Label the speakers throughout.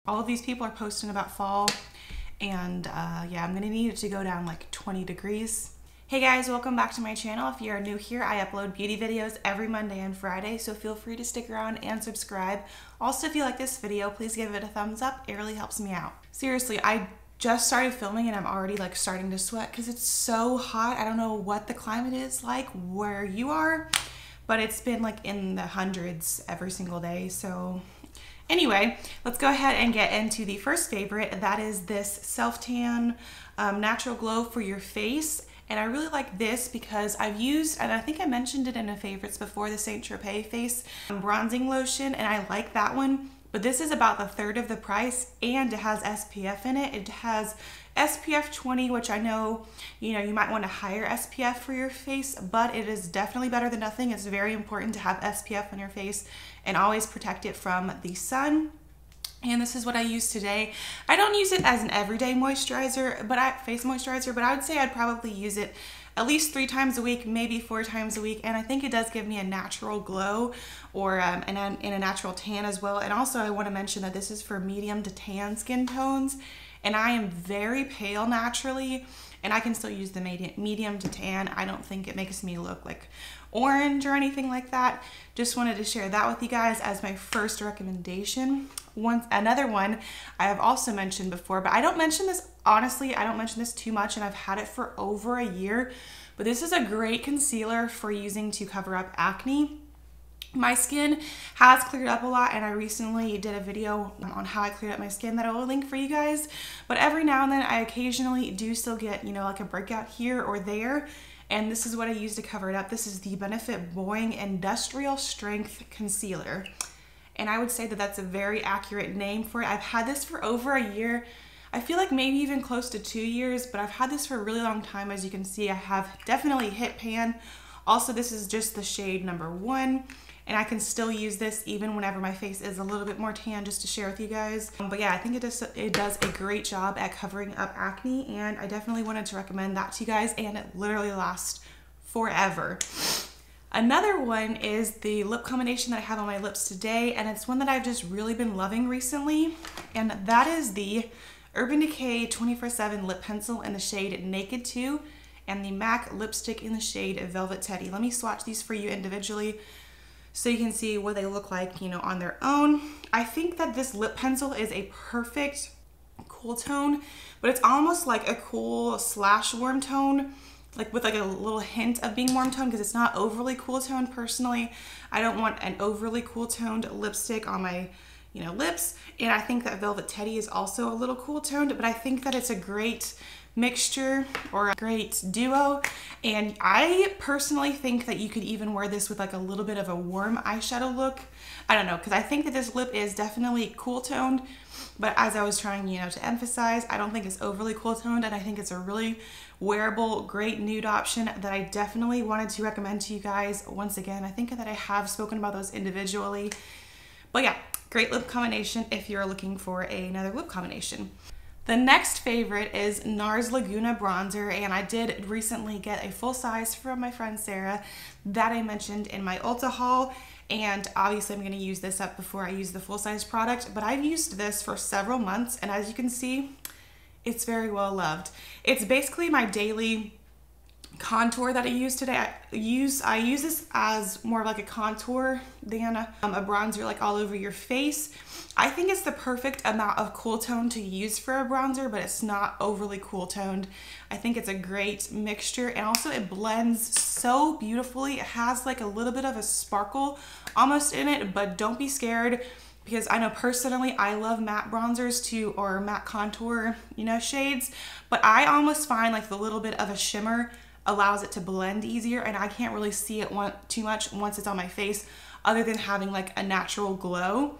Speaker 1: All of these people are posting about fall, and yeah, I'm gonna need it to go down like 20 degrees. Hey guys, welcome back to my channel. If you're new here, I upload beauty videos every Monday and Friday, so feel free to stick around and subscribe. Also, if you like this video, please give it a thumbs up. It really helps me out. Seriously, I just started filming and I'm already like starting to sweat because it's so hot. I don't know what the climate is like where you are, but it's been like in the hundreds every single day. So anyway, let's go ahead and get into the first favorite. That is this self-tan natural glow for your face. And I really like this because I've used, and I think I mentioned it in the favorites before, the Saint Tropez face bronzing lotion, and I like that one. But this is about the third of the price, and it has SPF in it. It has SPF 20, which I know, you might want a higher SPF for your face, but it is definitely better than nothing. It's very important to have SPF on your face and always protect it from the sun. And this is what I use today. I don't use it as an everyday moisturizer, face moisturizer, but I would say I'd probably use it at least 3 times a week, maybe 4 times a week. And I think it does give me a natural glow or in a natural tan as well. And also I want to mention that this is for medium to tan skin tones. And I am very pale naturally, and I can still use the medium to tan. I don't think it makes me look like orange or anything like that. Just wanted to share that with you guys as my first recommendation. Another one I have also mentioned before, but I don't mention this, honestly, I don't mention this too much, and I've had it for over a year, but this is a great concealer for using to cover up acne. My skin has cleared up a lot, and I recently did a video on how I cleared up my skin that I will link for you guys. But every now and then I occasionally do still get, like a breakout here or there. And this is what I use to cover it up. This is the Benefit Boring Industrial Strength Concealer. And I would say that that's a very accurate name for it. I've had this for over a year. I feel like maybe even close to 2 years, but I've had this for a really long time. As you can see, I have definitely hit pan. Also, this is just the shade number 1. And I can still use this even whenever my face is a little bit more tan, just to share with you guys. But yeah, I think it does a great job at covering up acne, and I definitely wanted to recommend that to you guys, and it literally lasts forever. Another one is the lip combination that I have on my lips today, and it's one that I've just really been loving recently, and that is the Urban Decay 24/7 Lip Pencil in the shade Naked 2, and the MAC lipstick in the shade Velvet Teddy. Let me swatch these for you individually so you can see what they look like, on their own. I think that this lip pencil is a perfect cool tone, but it's almost like a cool / warm tone, like with like a little hint of being warm tone, because it's not overly cool toned. Personally, I don't want an overly cool toned lipstick on my lips. And I think that Velvet Teddy is also a little cool toned, but I think that it's a great mixture or a great duo. And I personally think that you could even wear this with like a little bit of a warm eyeshadow look. I don't know, because I think that this lip is definitely cool toned, but as I was trying to emphasize, I don't think it's overly cool toned, and I think it's a really wearable, great nude option that I definitely wanted to recommend to you guys. Once again, I think that I have spoken about those individually, but yeah, great lip combination if you're looking for another lip combination. The next favorite is NARS Laguna Bronzer, and I did recently get a full size from my friend Sarah that I mentioned in my Ulta haul, and obviously I'm going to use this up before I use the full size product, but I've used this for several months, and as you can see, it's very well loved. It's basically my daily contour that I use today. I use this as more of like a contour than a bronzer, like all over your face. I think it's the perfect amount of cool tone to use for a bronzer, but it's not overly cool toned. I think it's a great mixture, and also it blends so beautifully. It has like a little bit of a sparkle almost in it, but don't be scared, because I know personally I love matte bronzers too, or matte contour shades, but I almost find like the little bit of a shimmer allows it to blend easier, and I can't really see it too much once it's on my face, other than having like a natural glow.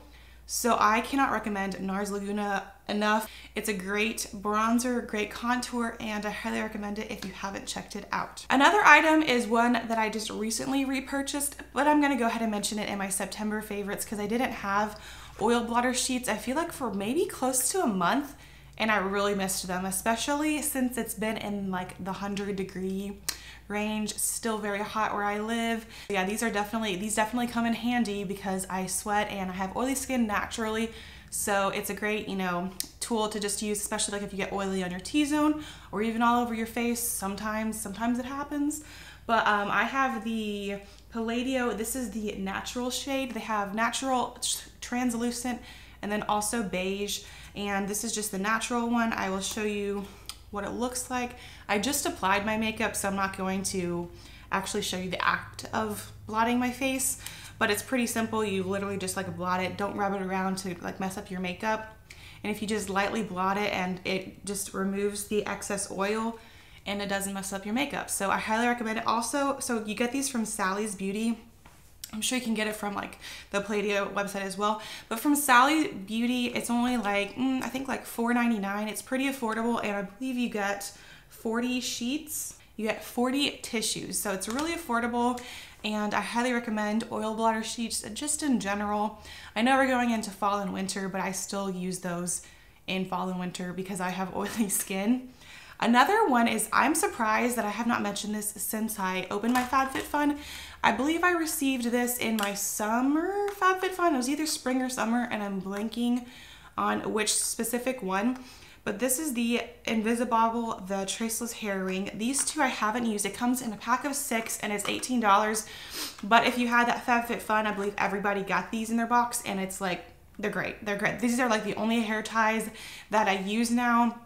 Speaker 1: So I cannot recommend NARS Laguna enough. It's a great bronzer, great contour, and I highly recommend it if you haven't checked it out. Another item is one that I just recently repurchased, but I'm gonna go ahead and mention it in my September favorites because I didn't have oil blotter sheets, I feel like, for maybe close to a month, and I really missed them, especially since it's been in like the 100-degree range, still very hot where I live. Yeah, these definitely come in handy because I sweat and I have oily skin naturally, So it's a great, you know, tool to just use, especially like if you get oily on your T-zone or even all over your face. Sometimes it happens. But I have the Palladio. This is the natural shade. They have natural, translucent, and then also beige. And this is just the natural one. I will show you what it looks like. I just applied my makeup, so I'm not going to actually show you the act of blotting my face, but it's pretty simple. You literally just like blot it. Don't rub it around to like mess up your makeup. And if you just lightly blot it, and it just removes the excess oil and it doesn't mess up your makeup. So I highly recommend it. Also, so you get these from Sally's Beauty. I'm sure you can get it from like the Palladio website as well. But from Sally Beauty, it's only like, I think like $4.99. It's pretty affordable, and I believe you get 40 sheets. You get 40 tissues. So it's really affordable, and I highly recommend oil blotter sheets just in general. I know we're going into fall and winter, but I still use those in fall and winter because I have oily skin. Another one is, I'm surprised that I have not mentioned this since I opened my FabFitFun. I believe I received this in my summer FabFitFun. It was either spring or summer, and I'm blanking on which specific one. But this is the Invisibobble, the Traceless Hair Ring. These two I haven't used. It comes in a pack of 6 and it's $18. But if you had that FabFitFun, I believe everybody got these in their box, and it's like, they're great. They're great. These are like the only hair ties that I use now.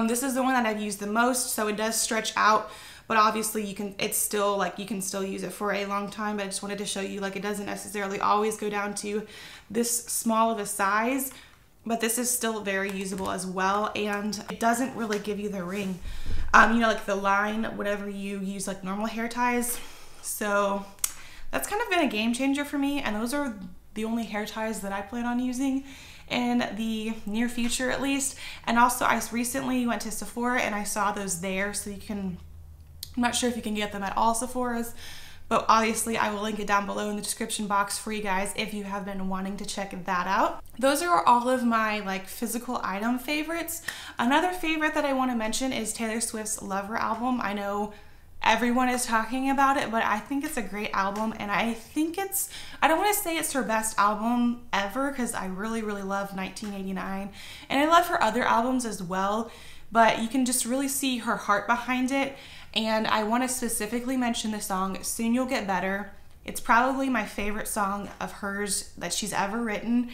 Speaker 1: This is the one that I've used the most, so it does stretch out, but obviously it's still like, you can still use it for a long time. But I just wanted to show you, like, it doesn't necessarily always go down to this small of a size, but this is still very usable as well, and it doesn't really give you the ring, you know, like the line whenever you use like normal hair ties. So that's kind of been a game changer for me, and those are the only hair ties that I plan on using in the near future at least. And also I recently went to Sephora and I saw those there, so you can, I'm not sure if you can get them at all Sephoras, but obviously I will link it down below in the description box for you guys if you have been wanting to check that out. Those are all of my like physical item favorites. Another favorite that I want to mention is Taylor Swift's Lover album. I know everyone is talking about it, but I think it's a great album, and I think it's, I don't want to say it's her best album ever because I really love 1989, and I love her other albums as well, but you can just really see her heart behind it. And I want to specifically mention the song Soon You'll Get Better. It's probably my favorite song of hers that she's ever written.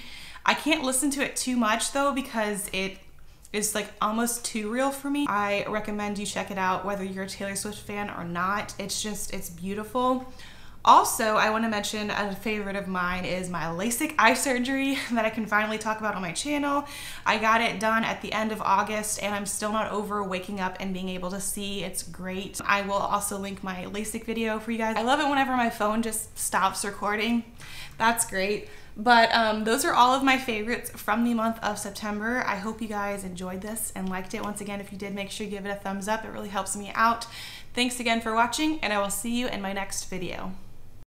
Speaker 1: I can't listen to it too much though because it is like almost too real for me. I recommend you check it out whether you're a Taylor Swift fan or not. It's just, it's beautiful. Also, I want to mention a favorite of mine is my LASIK eye surgery that I can finally talk about on my channel. I got it done at the end of August, and I'm still not over waking up and being able to see. It's great. I will also link my LASIK video for you guys. I love it whenever my phone just stops recording. That's great. But those are all of my favorites from the month of September. I hope you guys enjoyed this and liked it. Once again, if you did, make sure you give it a thumbs up. It really helps me out. Thanks again for watching, and I will see you in my next video.